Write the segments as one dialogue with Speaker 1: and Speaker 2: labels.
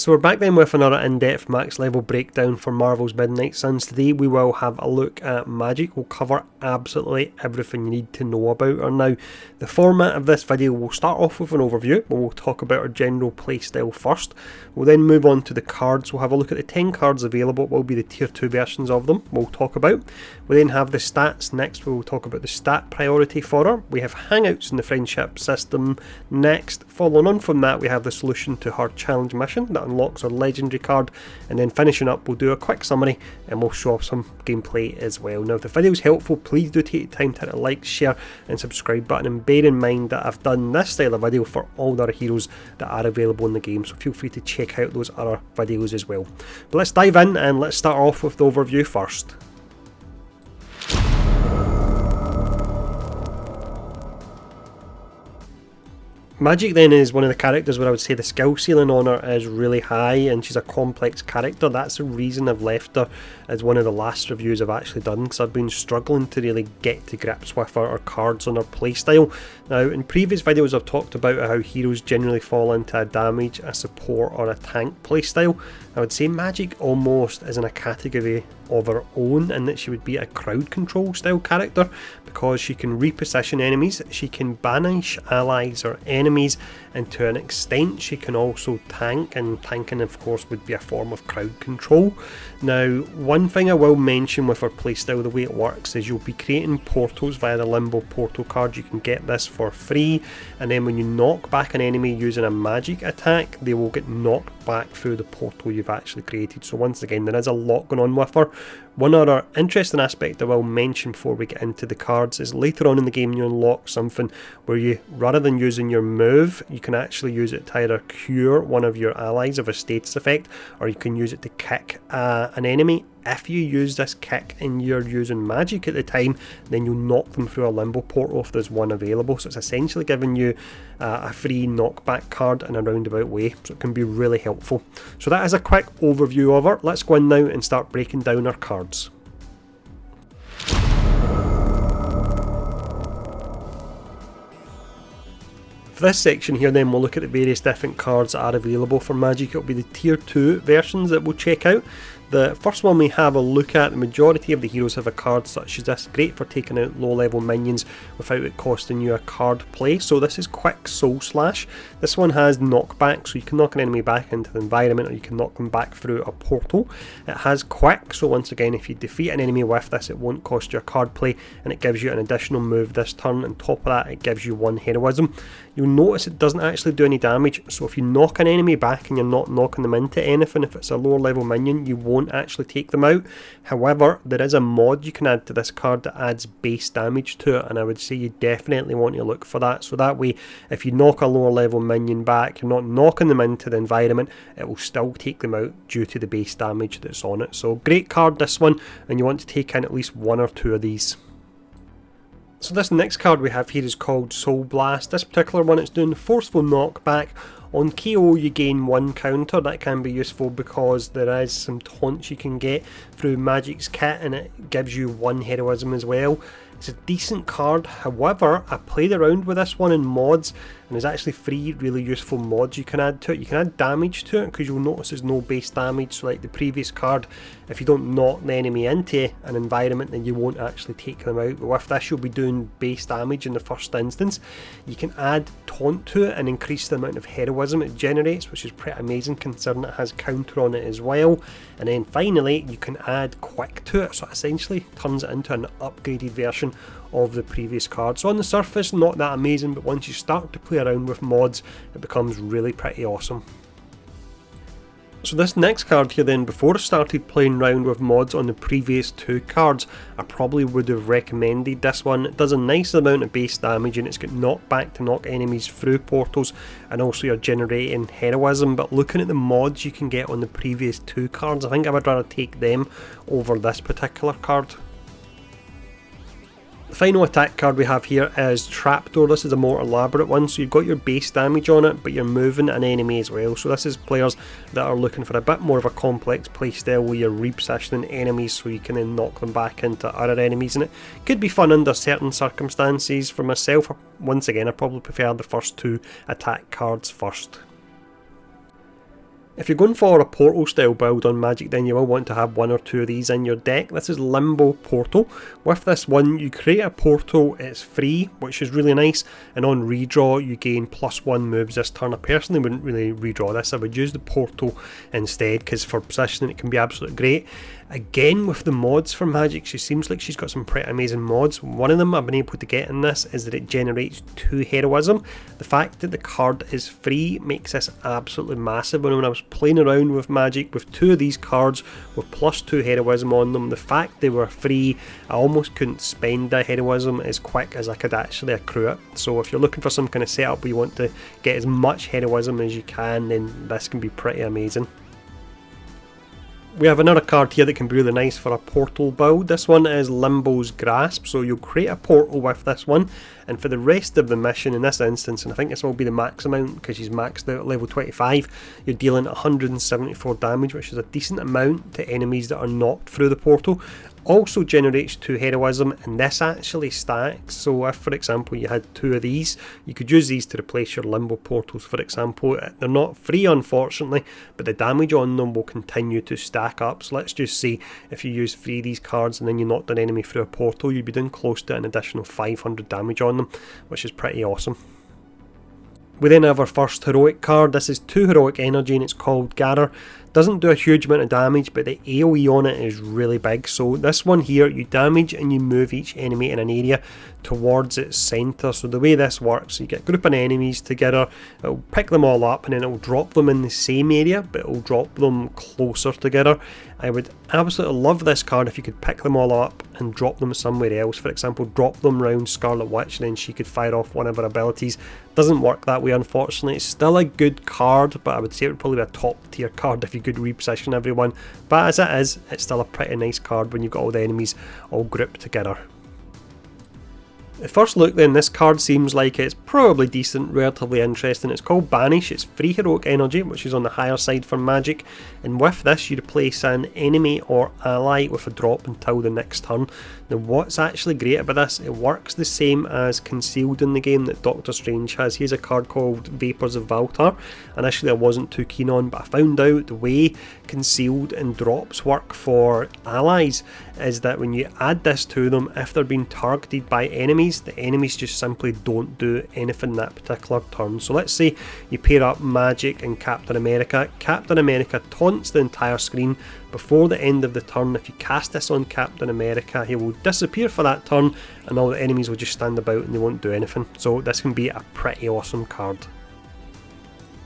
Speaker 1: So we're back then with another in-depth max level breakdown for Marvel's Midnight Suns. Today we will have a look at Magik. We'll cover absolutely everything you need to know about her. Now, the format of this video will start off with an overview, but we'll talk about her general playstyle first. We'll then move on to the cards. We'll have a look at the 10 cards available. What will be the tier 2 versions of them we'll talk about. We'll then have the stats next. We'll talk about the stat priority for her. We have Hangouts in the friendship system next. Following on from that, we have the solution to her challenge mission that unlocks our legendary card, and then finishing up we'll do a quick summary and we'll show off some gameplay as well. Now if the video is helpful, please do take the time to hit a like, share and subscribe button, and bear in mind that I've done this style of video for all the other heroes that are available in the game, so feel free to check out those other videos as well. But let's dive in and let's start off with the overview first. Magik then is one of the characters where I would say the skill ceiling on her is really high, and she's a complex character. That's the reason I've left her as one of the last reviews I've actually done, because I've been struggling to really get to grips with her cards on her playstyle. Now in previous videos I've talked about how heroes generally fall into a damage, a support or a tank playstyle. I would say Magik almost is in a category of her own, in that she would be a crowd control style character, because she can reposition enemies, she can banish allies or enemies, and to an extent she can also tank, and tanking of course would be a form of crowd control. Now one thing I will mention with her playstyle, the way it works is you'll be creating portals via the Limbo portal card. You can get this for free, and then when you knock back an enemy using a Magik attack, they will get knocked back through the portal you've actually created. So once again, there is a lot going on with her. One other interesting aspect I will mention before we get into the cards is later on in the game you unlock something where you, rather than using your move, you can actually use it to either cure one of your allies of a status effect, or you can use it to kick an enemy. If you use this kick and you're using Magik at the time, then you'll knock them through a Limbo portal if there's one available. So it's essentially giving you a free knockback card in a roundabout way, so it can be really helpful. So that is a quick overview of her. Let's go in now and start breaking down her cards. For this section here then we'll look at the various different cards that are available for Magik. It'll be the tier 2 versions that we'll check out. The first one we have a look at, the majority of the heroes have a card such as this, great for taking out low level minions without it costing you a card play. So this is Quick Soul Slash. This one has knockback, so you can knock an enemy back into the environment, or you can knock them back through a portal. It has Quick, so once again if you defeat an enemy with this it won't cost you a card play, and it gives you an additional move this turn. On top of that it gives you 1 heroism. You'll notice it doesn't actually do any damage, so if you knock an enemy back and you're not knocking them into anything, if it's a lower level minion you won't actually take them out. However, there is a mod you can add to this card that adds base damage to it, and I would say you definitely want to look for that, so that way if you knock a lower level minion back, you're not knocking them into the environment, it will still take them out due to the base damage that's on it. So great card this one, and you want to take in at least 1 or 2 of these. So this next card we have here is called Soul Blast. This particular one, it's doing forceful knockback. On KO you gain 1 counter. That can be useful because there is some taunts you can get through Magik's kit, and it gives you 1 heroism as well. It's a decent card, however I played around with this one in mods, and there's actually 3 really useful mods you can add to it. You can add damage to it, because you'll notice there's no base damage, so like the previous card, if you don't knock the enemy into an environment then you won't actually take them out, but with this you'll be doing base damage in the first instance. You can add taunt to it and increase the amount of heroism it generates, which is pretty amazing considering it has counter on it as well. And then finally you can add quick to it, so it essentially turns it into an upgraded version of the previous card. So on the surface not that amazing, but once you start to play around with mods it becomes really pretty awesome. So this next card here then, before I started playing around with mods on the previous 2 cards, I probably would have recommended this one. It does a nice amount of base damage, and it's got knockback to knock enemies through portals, and also you're generating heroism. But looking at the mods you can get on the previous 2 cards, I think I would rather take them over this particular card. The final attack card we have here is Trapdoor. This is a more elaborate one, so you've got your base damage on it, but you're moving an enemy as well. So this is players that are looking for a bit more of a complex playstyle where you're repositioning enemies so you can then knock them back into other enemies, and it could be fun under certain circumstances. For myself, once again, I probably prefer the first 2 attack cards first. If you're going for a portal style build on Magik, then you will want to have one or two of these in your deck. This is Limbo Portal. With this one, you create a portal, it's free, which is really nice, and on redraw you gain +1 moves this turn. I personally wouldn't really redraw this, I would use the portal instead, because for positioning it can be absolutely great. Again, with the mods for Magik, she seems like she's got some pretty amazing mods. One of them I've been able to get in this is that it generates 2 heroism. The fact that the card is free makes this absolutely massive. When I was playing around with Magik with 2 of these cards with +2 heroism on them, the fact they were free, I almost couldn't spend the heroism as quick as I could actually accrue it. So if you're looking for some kind of setup where you want to get as much heroism as you can, then this can be pretty amazing. We have another card here that can be really nice for a portal build. This one is Limbo's Grasp, so you'll create a portal with this one, and for the rest of the mission in this instance, and I think this will be the max amount because she's maxed out at level 25, you're dealing 174 damage, which is a decent amount to enemies that are knocked through the portal. Also generates 2 heroism, and this actually stacks. So if, for example, you had 2 of these, you could use these to replace your Limbo portals, for example. They're not free, unfortunately, but the damage on them will continue to stack up. So let's just say if you use 3 of these cards and then you knocked an enemy through a portal, you'd be doing close to an additional 500 damage on them, which is pretty awesome. We then have our first heroic card. This is 2 heroic energy and it's called Gather. Doesn't do a huge amount of damage, but the AoE on it is really big. So this one here, you damage and you move each enemy in an area towards its centre. So the way this works, you get a group of enemies together, it'll pick them all up and then it'll drop them in the same area, but it'll drop them closer together. I would absolutely love this card if you could pick them all up and drop them somewhere else. For example, drop them round Scarlet Witch and then she could fire off one of her abilities. Doesn't work that way, unfortunately. It's still a good card, but I would say it would probably be a top tier card if you could reposition everyone. But as it is, it's still a pretty nice card when you've got all the enemies all grouped together. At first look then, this card seems like it's probably decent, relatively interesting. It's called Banish, it's 3 heroic energy, which is on the higher side for Magik, and with this you replace an enemy or ally with a drop until the next turn. Now what's actually great about this, it works the same as Concealed in the game that Doctor Strange has. He has a card called Vapours of Valtar. Initially I wasn't too keen on, but I found out the way Concealed and drops work for allies is that when you add this to them, if they're being targeted by enemies, the enemies just simply don't do anything that particular turn. So let's say you pair up Magik and Captain America. Captain America taunts the entire screen before the end of the turn. If you cast this on Captain America, he will disappear for that turn and all the enemies will just stand about and they won't do anything. So this can be a pretty awesome card.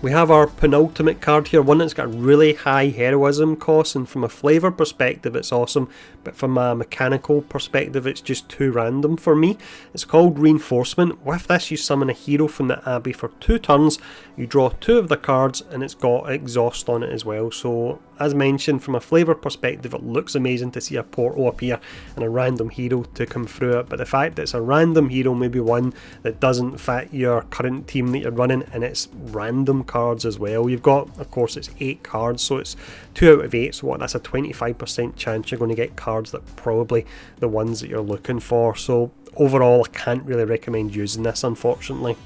Speaker 1: We have our penultimate card here, one that's got really high heroism cost, and from a flavour perspective it's awesome, but from a mechanical perspective it's just too random for me. It's called Reinforcement. With this you summon a hero from the Abbey for 2 turns, you draw 2 of the cards and it's got Exhaust on it as well. So as mentioned, from a flavour perspective it looks amazing to see a portal appear and a random hero to come through it, but the fact that it's a random hero, maybe one that doesn't fit your current team that you're running, and it's random cards as well. You've got, of course, it's 8 cards, so it's 2 out of 8, so what, that's a 25% chance you're going to get cards that are probably the ones that you're looking for. So overall I can't really recommend using this, unfortunately.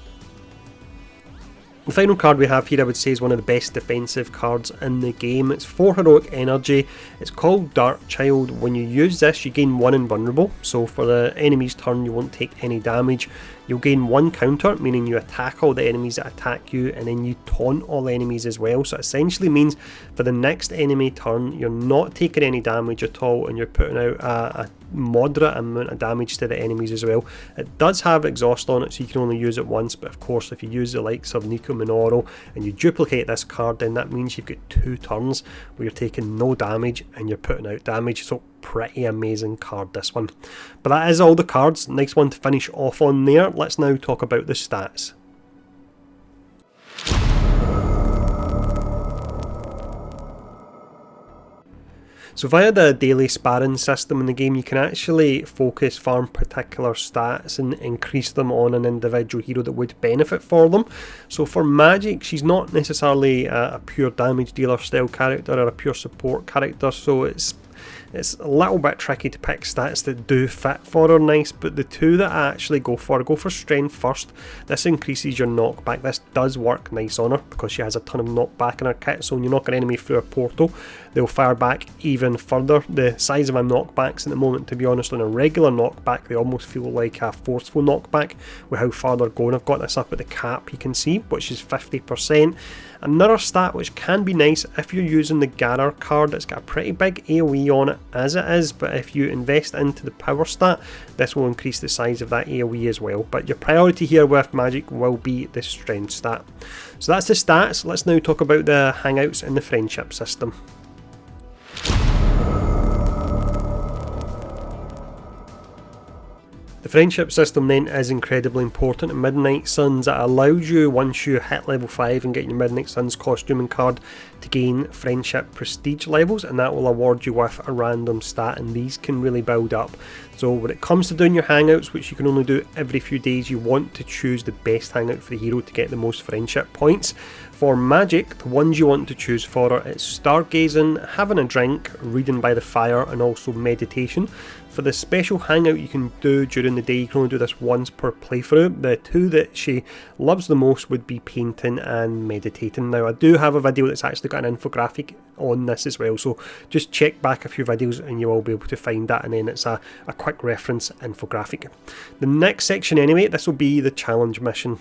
Speaker 1: The final card we have here I would say is one of the best defensive cards in the game. It's 4 heroic energy, it's called Dark Child. When you use this you gain 1 invulnerable, so for the enemy's turn you won't take any damage. You'll gain 1 counter, meaning you attack all the enemies that attack you and then you taunt all the enemies as well. So it essentially means for the next enemy turn you're not taking any damage at all and you're putting out a moderate amount of damage to the enemies as well. It does have Exhaust on it, so you can only use it once, but of course if you use the likes of Nico Minoru and you duplicate this card, then that means you've got 2 turns where you're taking no damage and you're putting out damage. So pretty amazing card, this one. But that is all the cards. Nice one to finish off on there. Let's now talk about the stats. So via the daily sparring system in the game, you can actually focus farm particular stats and increase them on an individual hero that would benefit for them. So for Magik, she's not necessarily a pure damage dealer style character or a pure support character, so it's It's a little bit tricky to pick stats that do fit for her nice, but the two that I actually go for strength first. This increases your knockback. This does work nice on her because she has a ton of knockback in her kit, so when you knock an enemy through a portal, they'll fire back even further. The size of my knockbacks at the moment, to be honest, on a regular knockback, they almost feel like a forceful knockback with how far they're going. I've got this up at the cap, you can see, which is 50%. Another stat which can be nice if you're using the Garar card, it's got a pretty big AoE on it as it is, but if you invest into the power stat, this will increase the size of that AoE as well. But your priority here with Magik will be the strength stat. So that's the stats. Let's now talk about the Hangouts and the friendship system. The friendship system then is incredibly important in Midnight Suns. It allows you, once you hit level 5 and get your Midnight Suns costume and card, to gain friendship prestige levels, and that will award you with a random stat, and these can really build up. So when it comes to doing your hangouts, which you can only do every few days, you want to choose the best hangout for the hero to get the most friendship points. For Magik, the ones you want to choose for her, it's stargazing, having a drink, reading by the fire, and also meditation. For the special hangout you can do during the day, you can only do this once per playthrough. The two that she loves the most would be painting and meditating. Now I do have a video that's actually got an infographic on this as well, so just check back a few videos and you will be able to find that, and then it's a quick reference infographic. The next section anyway, this will be the challenge mission.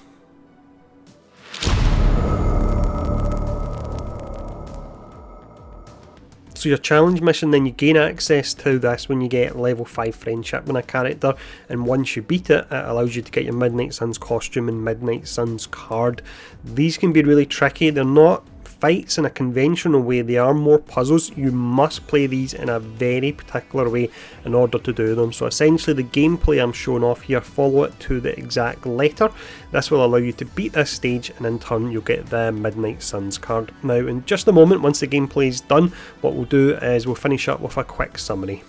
Speaker 1: So your challenge mission, then you gain access to this when you get level 5 friendship in a character, and once you beat it, it allows you to get your Midnight Suns costume and Midnight Suns card. These can be really tricky. They're not fights in a conventional way, they are more puzzles. You must play these in a very particular way in order to do them. So essentially the gameplay I'm showing off here, follow it to the exact letter. This will allow you to beat this stage, and in turn you'll get the Midnight Suns card. Now in just a moment, once the gameplay is done, what we'll do is we'll finish up with a quick summary.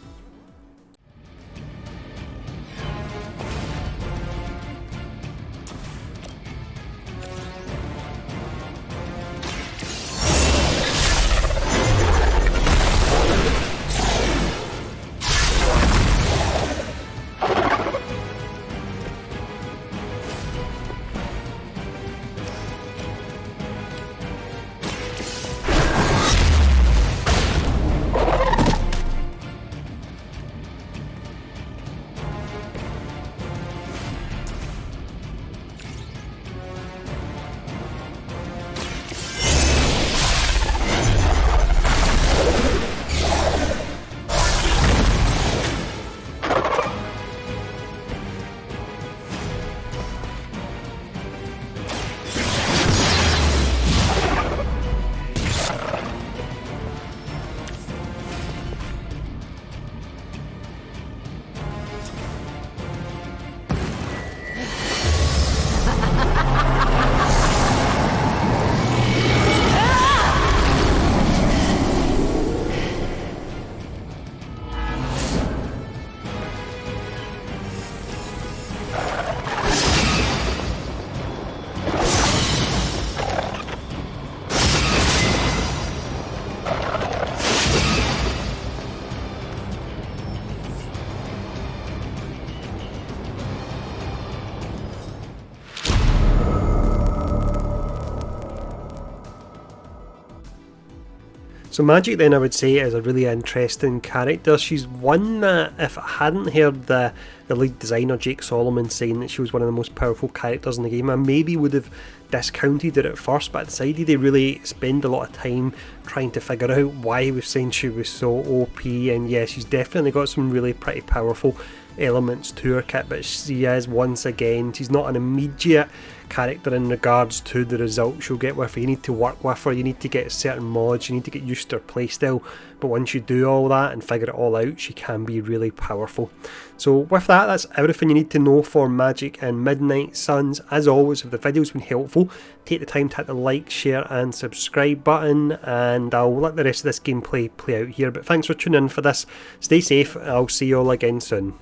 Speaker 1: So Magik then, I would say, is a really interesting character. She's one that, if I hadn't heard the lead designer Jake Solomon saying that she was one of the most powerful characters in the game, I maybe would have discounted it at first, but I decided to really spend a lot of time trying to figure out why he was saying she was so OP. And yeah, she's definitely got some really pretty powerful elements to her kit, but she is, once again, she's not an immediate character in regards to the results you'll get with her. You need to work with her, you need to get certain mods, you need to get used to her playstyle, but once you do all that and figure it all out, she can be really powerful. So with that, that's everything you need to know for Magik and Midnight Suns. As always, if the video's been helpful, take the time to hit the like, share and subscribe button, and I'll let the rest of this gameplay play out here. But thanks for tuning in for this, stay safe, I'll see you all again soon.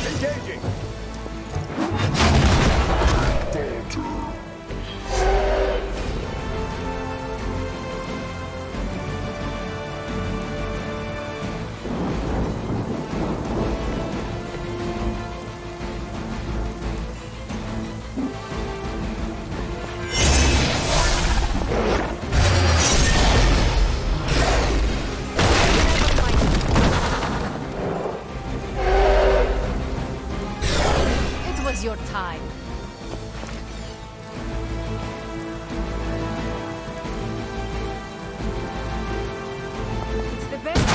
Speaker 2: Engaging! Falter. time. It's the best.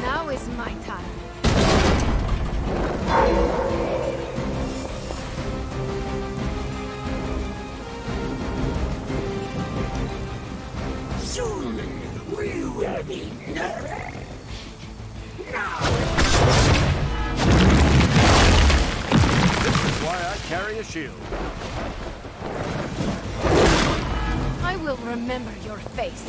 Speaker 2: Now is my time.
Speaker 3: Soon we will be nourished. Now.
Speaker 4: This is why I carry a shield.
Speaker 2: I will remember your face.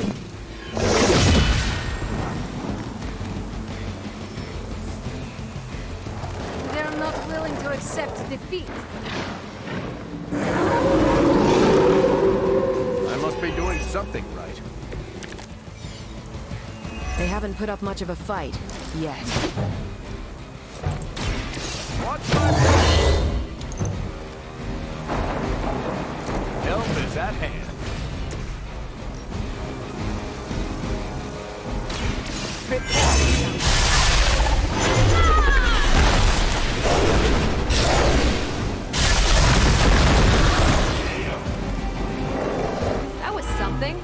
Speaker 2: They're not willing to accept defeat.
Speaker 4: I must be doing something right.
Speaker 5: They haven't put up much of a fight yet.
Speaker 4: Watch my back. Help is at hand.
Speaker 2: That was something.